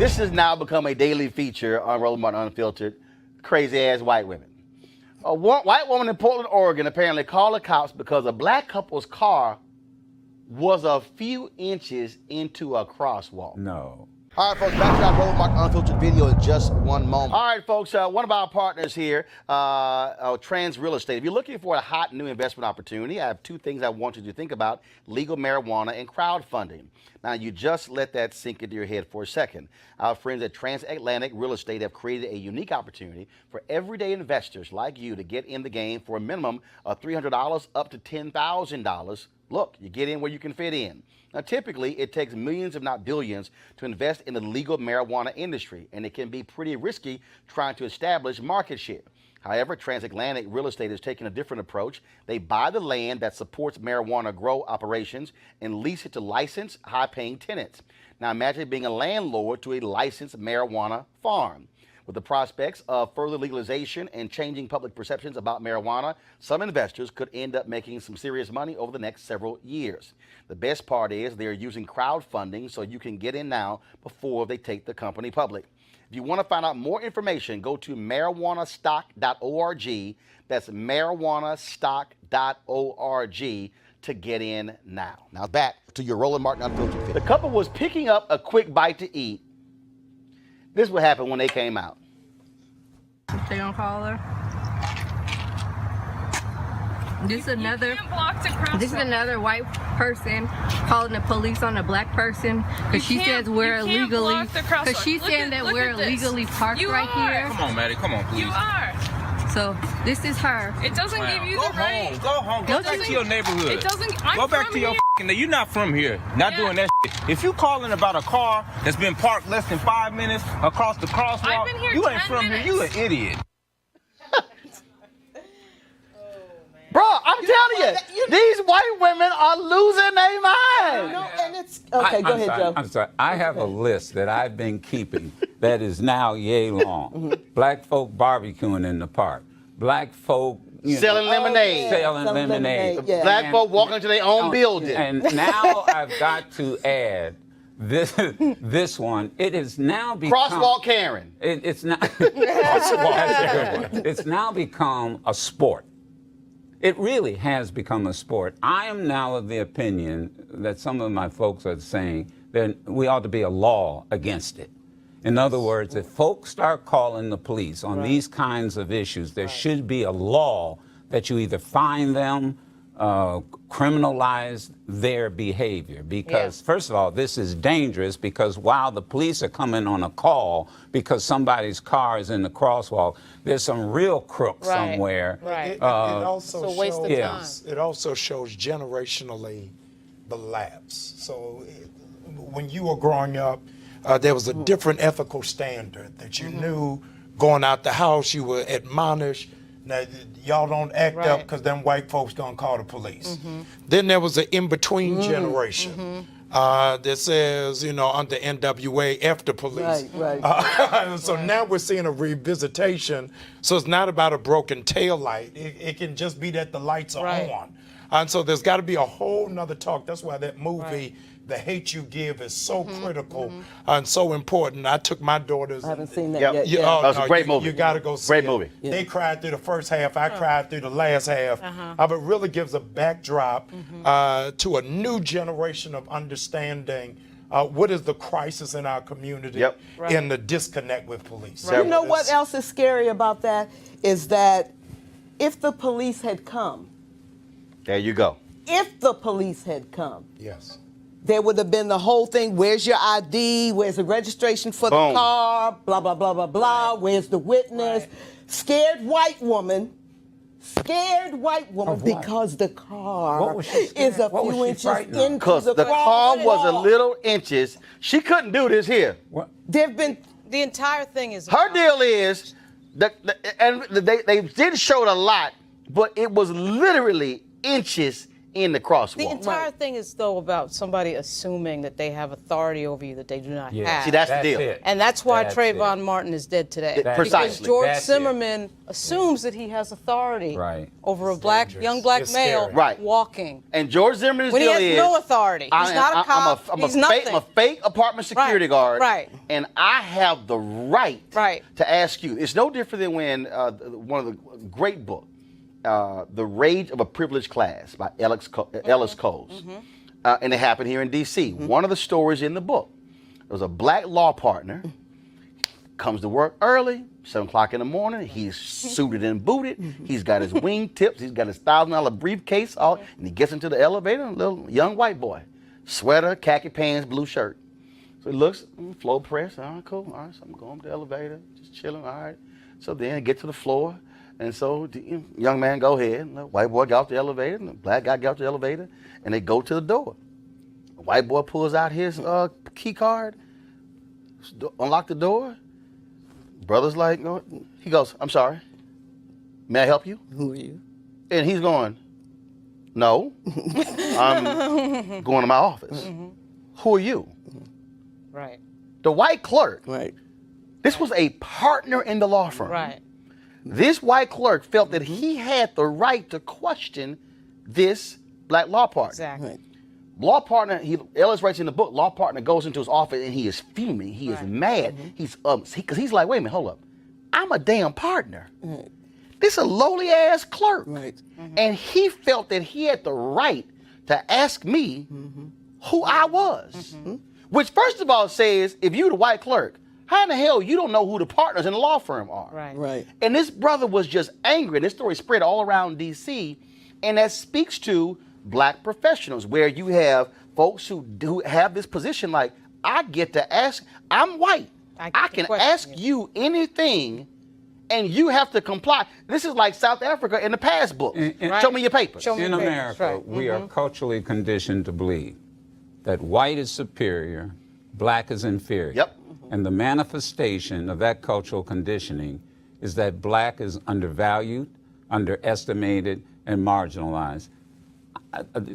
This has now become a daily feature on Roland Unfiltered. Crazy-ass white women. A white woman in Portland, Oregon apparently called the cops because a black couple's car was a few inches into a crosswalk. No. All right, folks, back to our Roland Martin Unfiltered video in just one moment. All right, folks, one of our partners here, Trans Real Estate. If you're looking for a hot new investment opportunity, I have two things I want you to think about: legal marijuana and crowdfunding. Now, you just let that sink into your head for a second. Our friends at Transatlantic Real Estate have created a unique opportunity for everyday investors like you to get in the game for a minimum of $300 up to $10,000. Look, you get in where you can fit in. Now, typically, it takes millions, if not billions, to invest in the legal marijuana industry, and it can be pretty risky trying to establish market share. However, Transatlantic Real Estate is taking a different approach. They buy the land that supports marijuana grow operations and lease it to licensed, high-paying tenants. Now, imagine being a landlord to a licensed marijuana farm. With the prospects of further legalization and changing public perceptions about marijuana, some investors could end up making some serious money over the next several years. The best part is they're using crowdfunding so you can get in now before they take the company public. If you want to find out more information, go to marijuanastock.org. That's marijuanastock.org to get in now. Now back to your Roland Martin Unfiltered video. The couple was picking up a quick bite to eat. This is what happened when they came out. They gonna call her. This is another white person calling the police on a black person because she says we're illegally. Because she's saying that we're illegally parked right here. Come on, Maddie. Come on, please. You are. So this is her. It doesn't give you the right. Go home. Go back to your neighborhood. It doesn't. Go back to your. You're not from here. Not doing that shit. If you calling about a car that's been parked less than 5 minutes across the crosswalk, I've been here you ain't 10 from minutes. here. You an idiot. Bro, I'm telling you, these white women are losing their mind. No, and it's okay. Go ahead, Joe. I'm sorry. I have a list that I've been keeping that is now yay long. Black folk barbecuing in the park. Black folk selling lemonade. Selling lemonade. Yeah. Black folk walking into their own building. And now I've got to add this one. It has now become Crosswalk Karen. It's not. That's a good one. It's now become a sport. It really has become a sport. I am now of the opinion that some of my folks are saying that we ought to be a law against it. In other words, if folks start calling the police on these kinds of issues, there should be a law that you either fine them, criminalize their behavior. Because, first of all, this is dangerous because while the police are coming on a call because somebody's car is in the crosswalk, there's some real crook somewhere. It also it's a waste of time. It also shows generationally the lapse. So when you were growing up, there was a different ethical standard that you knew going out the house, you were admonished. Now, y'all don't act up because them white folks gonna call the police. Then there was an in-between generation that says, under NWA, F the police. So now we're seeing a revisitation. So it's not about a broken tail light. It can just be that the lights are on. And so there's got to be a whole nother talk. That's why that movie, The Hate You Give, is so critical and so important. I took my daughters. I haven't seen that yet. That's a great movie. You got to go see Great it. movie. They cried through the first half. I cried through the last half. But it really gives a backdrop to a new generation of understanding what is the crisis in our community and the disconnect with police. You know what else is scary about that is that if the police had come, There you go. if the police had come, Yes. there would have been the whole thing. Where's your ID? Where's the registration for Boom. the car? Blah, blah, blah, blah, blah. Where's the witness? Scared white woman. Because the car What was she scared? is a What was few she inches frightened of? into Because the the car was a crosswalk. little inches. She couldn't do this here. There've been The entire thing is Her deal is, they did show it a lot, but it was literally inches in the crosswalk. The entire thing is, though, about somebody assuming that they have authority over you that they do not have. See, that's the deal. It. And that's why That's Trayvon it. Martin is dead today. Precisely. Because George That's it. Zimmerman assumes that he has authority over a young black It's male scary. walking. And George Zimmerman When he still has is. no authority. He's not a cop. I'm He's a nothing. fake apartment security guard. Right. And I have the right to ask you. It's no different than when one of the great books, The Rage of a Privileged Class by Ellis Coles. And it happened here in D.C. One of the stories in the book, there was a black law partner, comes to work early, 7 o'clock in the morning, he's suited and booted, he's got his wing tips, he's got his $1,000 briefcase, and he gets into the elevator, a little young white boy, sweater, khaki pants, blue shirt. So he looks, floor press, all right, cool, all right, so I'm going to the elevator, just chilling, all right. So then I get to the floor, and so the young man go ahead, and the white boy got off the elevator, and the black guy got off the elevator, and they go to the door. The white boy pulls out his key card, unlock the door. Brother's like, no. He goes, I'm sorry, may I help you? Who are you? And he's going, no, I'm going to my office. Who are you? Right. The white clerk. Right. This was a partner in the law firm. Right. This white clerk felt that he had the right to question this black law partner. Exactly. Right. Law partner, Ellis writes in the book, law partner goes into his office and he is fuming. He is mad. He's because he's like, wait a minute, hold up. I'm a damn partner. This is a lowly ass clerk. Right. And he felt that he had the right to ask me who I was. Which first of all says, if you the white clerk, how in the hell you don't know who the partners in the law firm are? Right. Right. And this brother was just angry. And this story spread all around D.C. And that speaks to black professionals, where you have folks who have this position like, I get to ask, I'm white. I can ask you anything and you have to comply. This is like South Africa in the passbook. Show me your papers. In America, we are culturally conditioned to believe that white is superior, black is inferior. Yep. And the manifestation of that cultural conditioning is that black is undervalued, underestimated, and marginalized.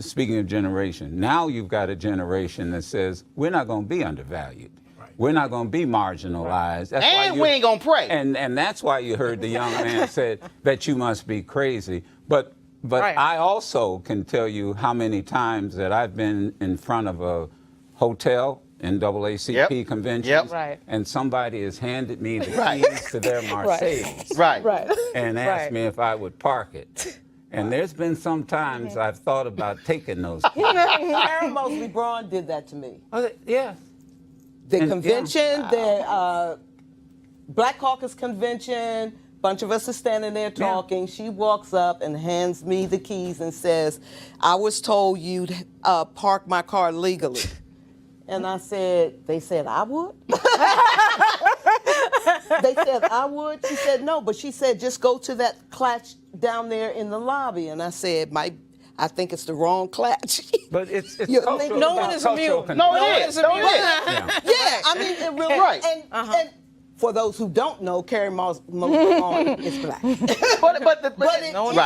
Speaking of generation, now you've got a generation that says, we're not going to be undervalued. We're not going to be marginalized. That's and we ain't going to pray. And that's why you heard the young man said that you must be crazy. But I also can tell you how many times that I've been in front of a hotel, NAACP conventions, and somebody has handed me the keys to their Mercedes and asked me if I would park it. And there's been some times I've thought about taking those keys. Aaron Mosley Braun did that to me. Yeah. The convention, the Black Caucus convention, bunch of us are standing there talking. She walks up and hands me the keys and says, I was told you'd park my car legally. And I said, they said I would? They said I would? She said no, but she said just go to that clutch down there in the lobby. And I said, I think it's the wrong clutch. But it's cultural. No one is immune. No, it is. Yeah, I mean, it really and for those who don't know, Carrie Mosley is black. but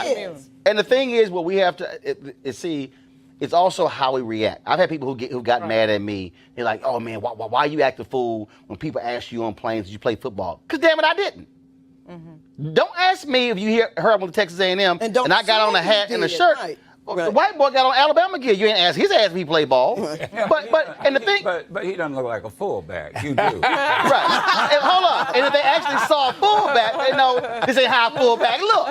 it is. And the thing is, what we have to see, it's also how we react. I've had people who got mad at me. They're like, "Oh man, why you act a fool when people ask you on planes did you play football?" Because damn it, I didn't. Don't ask me if you heard I went to Texas A&M and I got on a hat and a shirt. The white boy got on Alabama gear. You ain't ask his ass if he played ball. But he doesn't look like a fullback. You do. Right. And hold on. And if they actually saw a fullback, they know this ain't how a fullback look.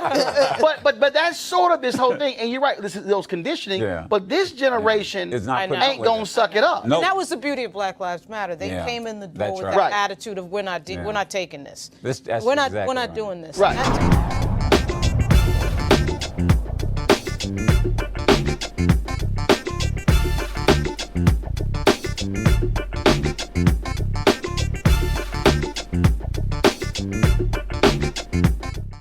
But that's sort of this whole thing. And you're right. This is those conditioning. Yeah. But this generation ain't gonna suck it up. Nope. And that was the beauty of Black Lives Matter. They came in the door with that attitude of we're not taking this. We're not doing this. Right.